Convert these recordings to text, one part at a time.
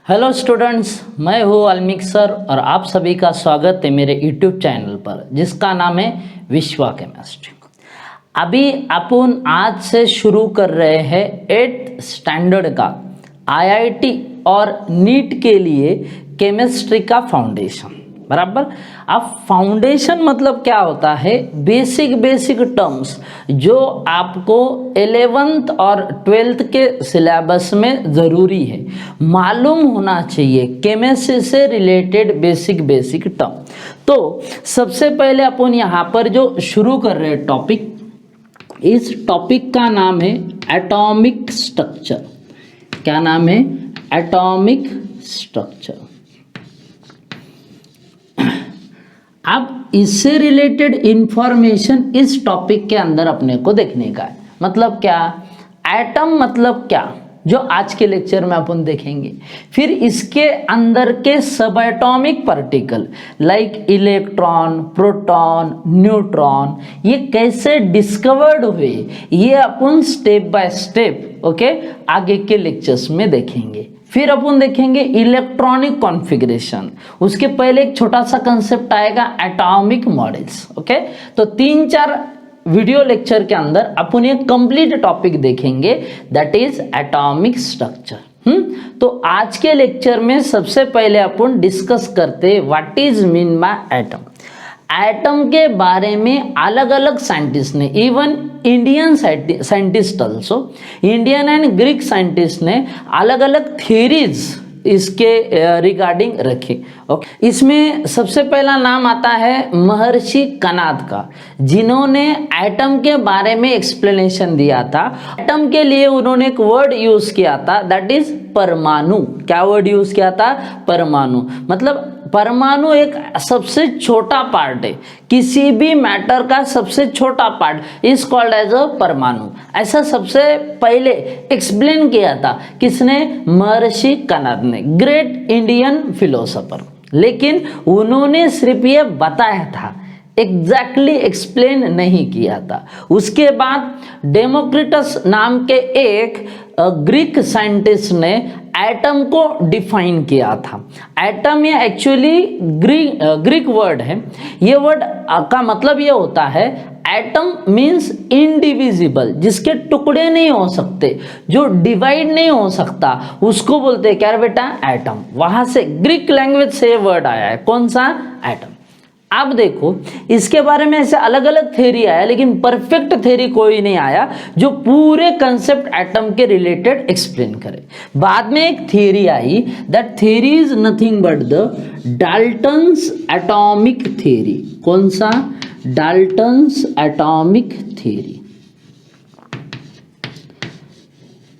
Hello students, मैं हूँ अल्मिक sir और आप सभी का स्वागत है मेरे यूट्यूब चैनल पर जिसका नाम है विश्वा केमिस्ट्री। अभी अपन आज से शुरू कर रहे हैं 8th स्टैंडर्ड का आईआईटी और नीट के लिए केमिस्ट्री का फाउंडेशन। बराबर। अब फाउंडेशन मतलब क्या होता है? बेसिक टर्म्स जो आपको 11th और 12th के सिलेबस में ज़रूरी है, मालूम होना चाहिए, केमिस्ट्री से रिलेटेड बेसिक टर्म। तो सबसे पहले अपन यहाँ पर जो शुरू कर रहे हैं टॉपिक, इस टॉपिक का नाम है एटॉमिक स्ट्रक्चर। क्या नाम है? Atomic structure. अब इससे रिलेटेड इंफॉर्मेशन इस टॉपिक के अंदर अपने को देखने का है। मतलब क्या? एटम मतलब क्या, जो आज के लेक्चर में अपन देखेंगे। फिर इसके अंदर के सब atomic particle like electron, proton, neutron, ये कैसे डिस्कवर्ड हुए, ये अपन स्टेप बाय स्टेप आगे के लेक्चर्स में देखेंगे। फिर अपन देखेंगे इलेक्ट्रॉनिक कॉन्फ़िगरेशन। उसके पहले एक छोटा सा कंसेप्ट आएगा एटॉमिक मॉडल्स। तो 3-4 वीडियो लेक्चर के अंदर अपन ये कंप्लीट टॉपिक देखेंगे, दैट इज एटॉमिक स्ट्रक्चर। तो आज के लेक्चर में सबसे पहले अपन डिस्कस करते what is mean by atom. Atom के बारे में अलग अलग साइंटिस्ट ने, even Indian scientist also, Indian and Greek scientist ने अलग अलग थियरीज इसके रिगार्डिंग रखे। इसमें सबसे पहला नाम आता है महर्षि कनाद का, जिन्होंने एटम के बारे में एक्सप्लेनेशन दिया था। एटम के लिए उन्होंने एक वर्ड यूज किया था, दैट इज परमाणु। क्या वर्ड यूज किया था? परमाणु। मतलब परमाणु एक सबसे छोटा पार्ट है, किसी भी मैटर का सबसे छोटा part is called as a परमाणु। ऐसा सबसे पहले एक्सप्लेन किया था किसने? महर्षि कनाद ने, ग्रेट इंडियन फिलोसोफर। लेकिन उन्होंने सिर्फ ये बताया था, एग्जैक्टली एक्सप्लेन नहीं किया था। उसके बाद डेमोक्रिटस नाम के एक ग्रीक साइंटिस्ट ने एटम को डिफाइन किया था। एटम ये एक्चुअली ग्रीक वर्ड है। ये वर्ड का मतलब ये होता है, एटम मीन्स इनडिविजिबल, जिसके टुकड़े नहीं हो सकते, जो डिवाइड नहीं हो सकता, उसको बोलते हैं क्या बेटा? एटम। वहां से ग्रीक लैंग्वेज से ये वर्ड आया है। कौन सा? एटम। अब देखो, इसके बारे में ऐसे अलग अलग थ्योरी आया, लेकिन परफेक्ट थ्योरी कोई नहीं आया जो पूरे कंसेप्ट एटम के रिलेटेड एक्सप्लेन करे। बाद में एक theory I, that theory is nothing but the Dalton's atomic theory. कौन सा? Dalton's atomic theory.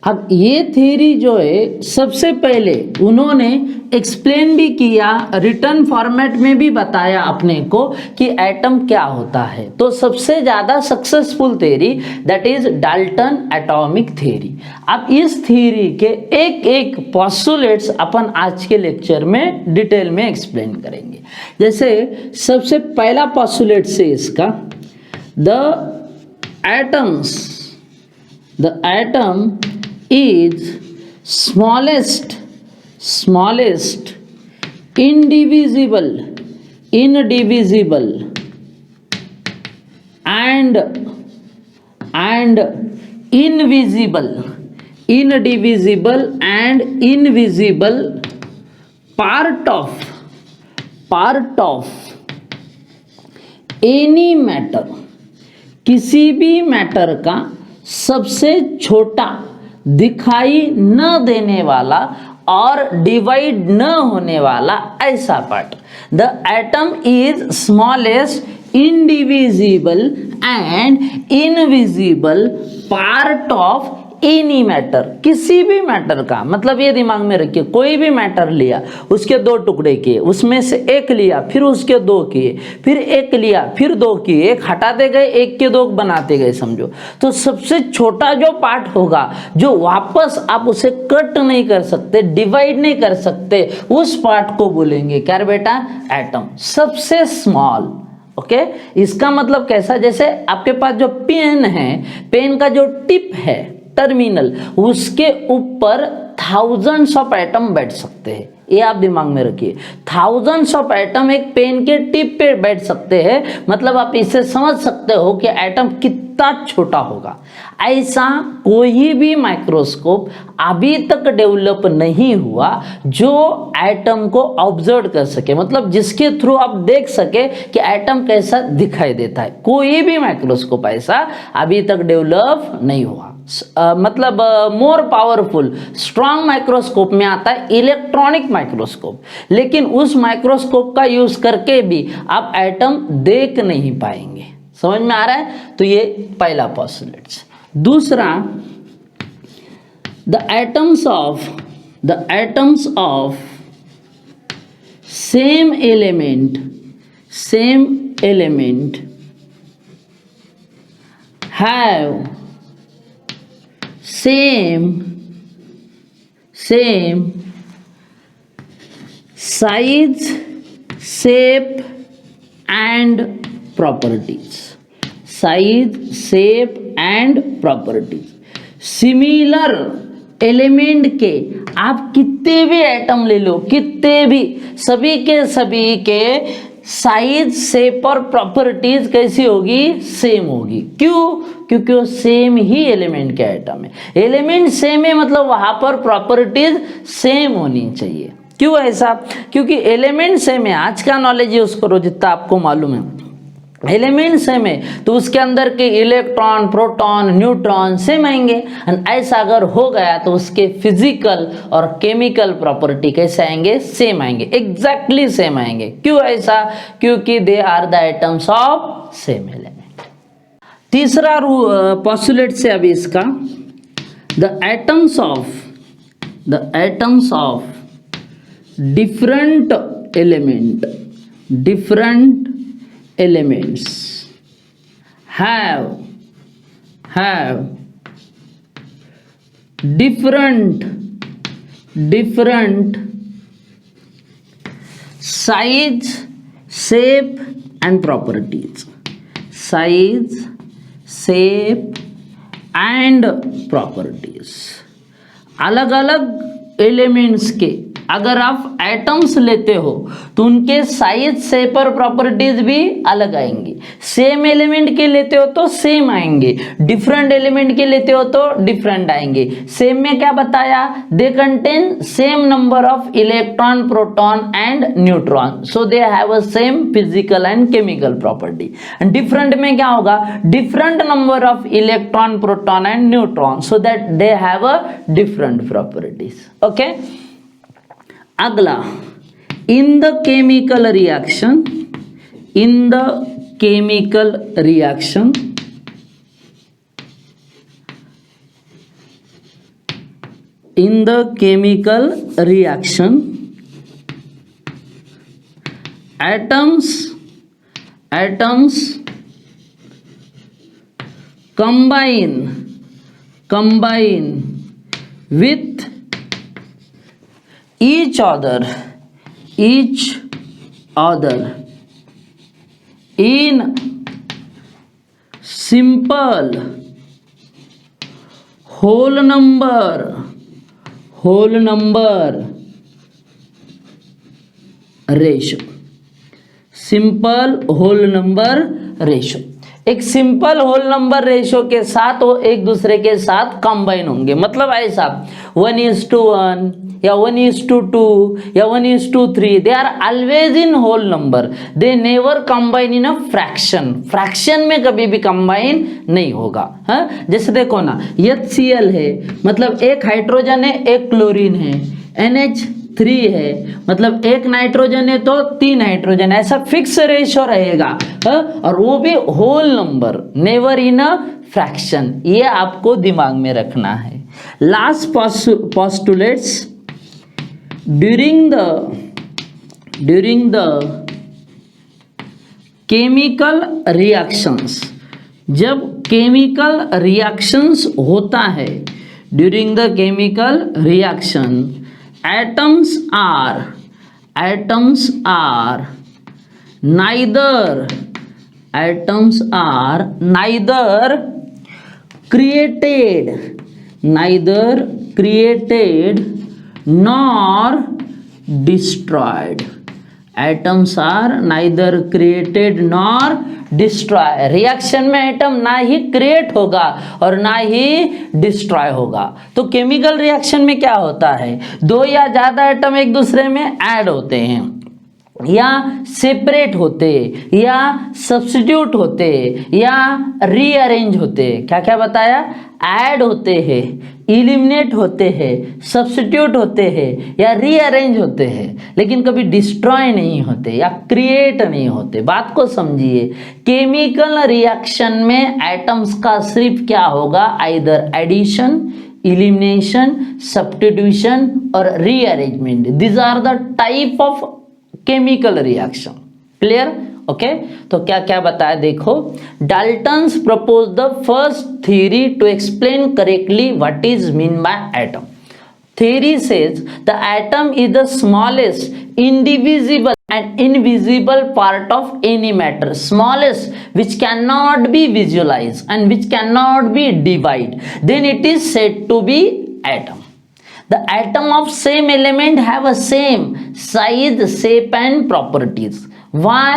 अब ये थ्योरी जो है, सबसे पहले उन्होंने एक्सप्लेन भी किया, रिटर्न फॉर्मेट में भी बताया अपने को कि एटम क्या होता है। तो सबसे ज़्यादा successful theory that is Dalton atomic theory. अब इस थ्योरी के एक एक पॉस्टुलेट्स अपन आज के लेक्चर में डिटेल में एक्सप्लेन करेंगे। जैसे सबसे पहला पॉस्टुलेट से इसका, the atom is smallest indivisible and invisible part of any matter। किसी भी मैटर का सबसे छोटा, दिखाई न देने वाला और डिवाइड न होने वाला ऐसा part. The atom is smallest indivisible and invisible part of any matter. किसी भी मैटर का, मतलब ये दिमाग में रखिए, कोई भी मैटर लिया, उसके 2 टुकड़े किए, उसमें से एक लिया, फिर उसके 2 किए, फिर एक लिया, फिर 2 किए, एक हटाते गए, एक के 2 बनाते गए, समझो। तो सबसे छोटा जो पार्ट होगा, जो वापस आप उसे कट नहीं कर सकते, डिवाइड नहीं कर सकते, उस पार्ट को बोलेंगे क्या बेटा? एटम। सबसे स्मॉल। इसका मतलब कैसा? जैसे आपके पास जो पेन है, पेन का जो टिप है, टर्मिनल, उसके ऊपर थाउजेंड्स ऑफ एटम बैठ सकते हैं, ये आप दिमाग में रखिए। थाउजेंड्स ऑफ एटम एक पेन के टिप पे बैठ सकते हैं, मतलब आप इससे समझ सकते हो कि एटम कितना छोटा होगा। ऐसा कोई भी माइक्रोस्कोप अभी तक डेवलप नहीं हुआ जो एटम को ऑब्जर्व कर सके, मतलब जिसके थ्रू आप देख सके कि एटम कैसा दिखाई देता है। कोई भी माइक्रोस्कोप ऐसा अभी तक डेवलप नहीं हुआ। मतलब मोर पावरफुल स्ट्रॉन्ग माइक्रोस्कोप में आता है इलेक्ट्रॉनिक माइक्रोस्कोप, लेकिन उस माइक्रोस्कोप का यूज करके भी आप एटम देख नहीं पाएंगे। समझ में आ रहा है? तो ये पहला पोस्टुलेट। दूसरा, the atoms of same element have same size, shape and properties. Similar element के आप कितने भी एटम ले लो, कितने भी, सभी के साइज, शेप और प्रॉपर्टीज कैसी होगी? सेम होगी। क्यों? क्योंकि वो सेम ही एलिमेंट के एटम है। एलिमेंट सेम है मतलब वहां पर प्रॉपर्टीज सेम होनी चाहिए। क्यों ऐसा? क्योंकि एलिमेंट सेम है, आज का नॉलेज यूज करो जितना आपको मालूम है। एलिमेंट सेम है तो उसके अंदर के इलेक्ट्रॉन, प्रोटॉन, न्यूट्रॉन सेम आएंगे। एंड ऐसा अगर हो गया तो उसके फिजिकल और केमिकल प्रॉपर्टी कैसे आएंगे? सेम आएंगे, एग्जैक्टली सेम आएंगे। क्यों ऐसा? क्योंकि they are the atoms of same element. तीसरा पोस्टुलेट से अभी इसका, the atoms of different elements have different size, shape and properties. अलग अलग एलिमेंट्स के अगर आप एटम्स लेते हो तो उनके साइज, शेप और प्रॉपर्टीज भी अलग आएंगी। सेम एलिमेंट के लेते हो तो सेम आएंगे, डिफरेंट एलिमेंट के लेते हो तो डिफरेंट आएंगे। सेम में क्या बताया? They contain same number of electron, proton and neutron, so they have a same physical and chemical property. And different में क्या होगा? Different number of electron, proton and neutron, so that they have a different properties. Okay, अगला, in the chemical reaction atoms combine with each other in simple whole number ratio. Simple whole number ratio, एक simple whole number ratio के साथ वो एक दूसरे के साथ combine होंगे। मतलब ऐसा 1:1 या 1:2 या 1:3, they are always in whole number, they never combine in a fraction में कभी भी कंबाइन नहीं होगा। हाँ, जैसे देखो ना, HCl है मतलब एक हाइड्रोजन है, एक क्लोरीन है, NH3 है मतलब एक नाइट्रोजन है तो 3 हाइड्रोजन, ऐसा फिक्स रेशो रहेगा। हाँ? और वो भी whole number, never in a fraction. ये आपको दिमाग में रखना है। Last postulates, during the chemical reactions, जब केमिकल रिएक्शंस होता है, during the chemical reaction atoms are neither created created nor destroyed. Atoms are neither created nor destroy. Reaction में एटम ना ही क्रिएट होगा और ना ही डिस्ट्रॉय होगा। तो केमिकल रिएक्शन में क्या होता है, दो या ज्यादा एटम एक दूसरे में ऐड होते हैं या सेपरेट होते या सब्स्टिट्यूट होते या रीअरेंज होते। क्या क्या बताया, ऐड होते हैं, इलिमिनेट होते हैं, सब्स्टिट्यूट होते हैं या रीअरेंज होते हैं, लेकिन कभी डिस्ट्रॉय नहीं होते या क्रिएट नहीं होते। बात को समझिए, केमिकल रिएक्शन में एटम्स का सिर्फ क्या होगा, आइदर एडिशन, इलिमिनेशन, सब्स्टिट्यूशन और rearrangement. This are the type of chemical reaction. Clear? Okay, तो क्या क्या बताया देखो। Dalton's propose the first theory to explain correctly what is mean by atom. Theory says the atom is the smallest, indivisible and invisible part of any matter, smallest, which cannot be visualized and which cannot be divided. Then it is said to be atom. The atom of same element have a same size, shape and properties. Why?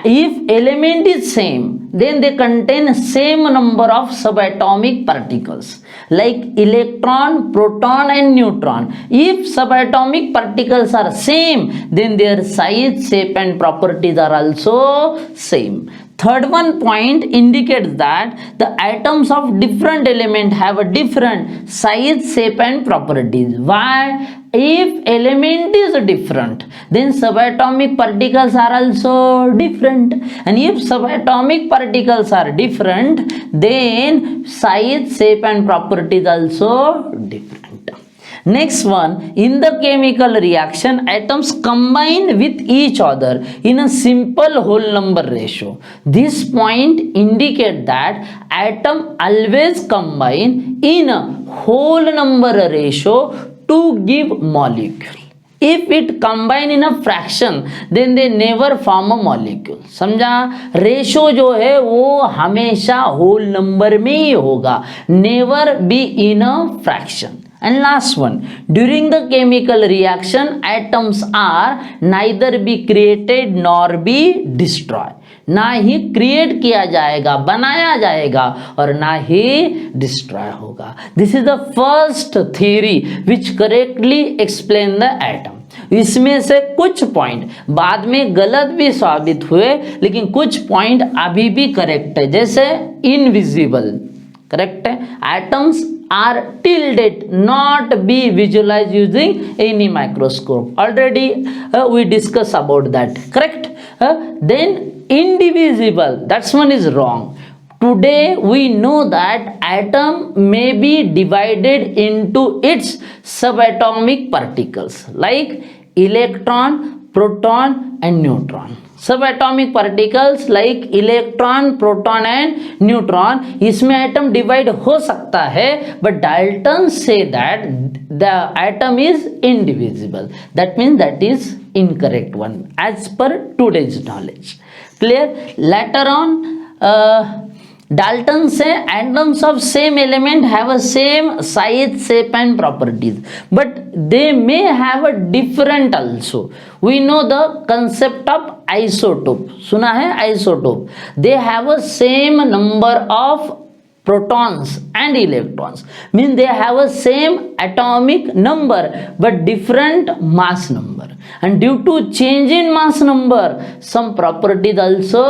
If element is same, then they contain same number of subatomic particles like electron, proton and neutron. If subatomic particles are same, then their size, shape and properties are also same. Third one point indicates that the atoms of different element have a different size, shape and properties. Why? If element is different, then subatomic particles are also different, and if subatomic particles are different, then size, shape and properties also different. Next one, in the chemical reaction, atoms combine with each other in a simple whole number ratio. This point indicates that atom always combine in a whole number ratio to give molecule. If it combine in a fraction, then they never form a molecule. समझा? Ratio जो है वो हमेशा whole number में ही होगा, never be in a fraction. And last one, during the chemical reaction, atoms are neither be created nor be destroyed. ना ही create किया जाएगा, बनाया जाएगा और ना ही डिस्ट्रॉय होगा। This is the first theory which correctly explain the atom. इसमें से कुछ पॉइंट बाद में गलत भी साबित हुए, लेकिन कुछ पॉइंट अभी भी करेक्ट है। जैसे इनविजिबल करेक्ट है, atoms are till date not be visualized using any microscope. Already we discussed about that, correct? Then indivisible, that's one is wrong. Today we know that atom may be divided into its subatomic particles like electron, proton and neutron. Subatomic particles like electron, proton and neutron, इसमें atom divide हो सकता है, but Dalton से that the atom is indivisible. That means that is incorrect one as per today's knowledge. Clear? Later on Dalton say atoms of same element have a same size, shape and properties, but they may have a different also. We know the concept of isotope. सुना है isotope? They have a same number of protons and electrons, means they have a same atomic number but different mass number, and due to change in mass number some properties also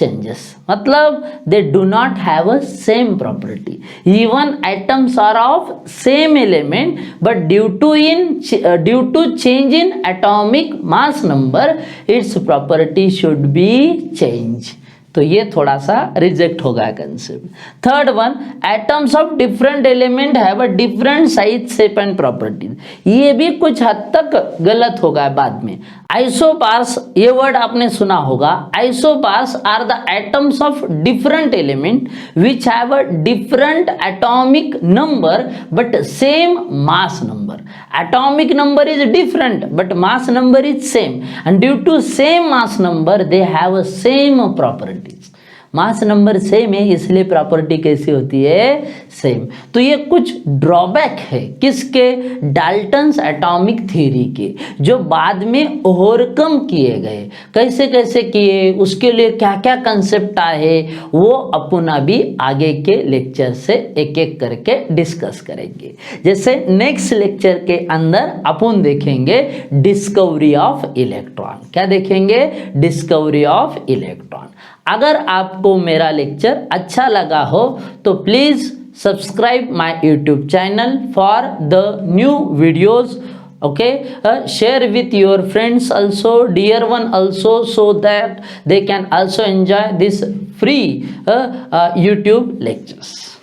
changes. मतलब they do not have a same property. Even atoms are of same element, but due to change in atomic mass number, its property should be changed. तो ये थोड़ा सा reject होगा concept. Third one, atoms of different element have a different size, shape and properties, ये भी कुछ हद तक गलत होगा बाद में। आइसोबार्स, ये वर्ड आपने सुना होगा। Isobars are the atoms of different element which have a different atomic number but same mass number. Atomic number is different but mass number is same, and due to same mass number they have a same properties. Mass number same है इसलिए property कैसी होती है, same. तो ये कुछ drawback है किसके, डाल्टन्स एटॉमिक थ्योरी के, जो बाद में ओवरकम किए गए। कैसे कैसे किए, उसके लिए क्या क्या कंसेप्ट आए, वो अपन अभी आगे के लेक्चर से एक एक करके डिस्कस करेंगे। जैसे नेक्स्ट लेक्चर के अंदर अपन देखेंगे डिस्कवरी ऑफ इलेक्ट्रॉन। क्या देखेंगे, डिस्कवरी ऑफ इलेक्ट्रॉन। अगर आपको मेरा लेक्चर अच्छा लगा हो तो please subscribe my YouTube channel for the new videos. Okay, share with your friends also, dear one also, so that they can also enjoy this free YouTube lectures.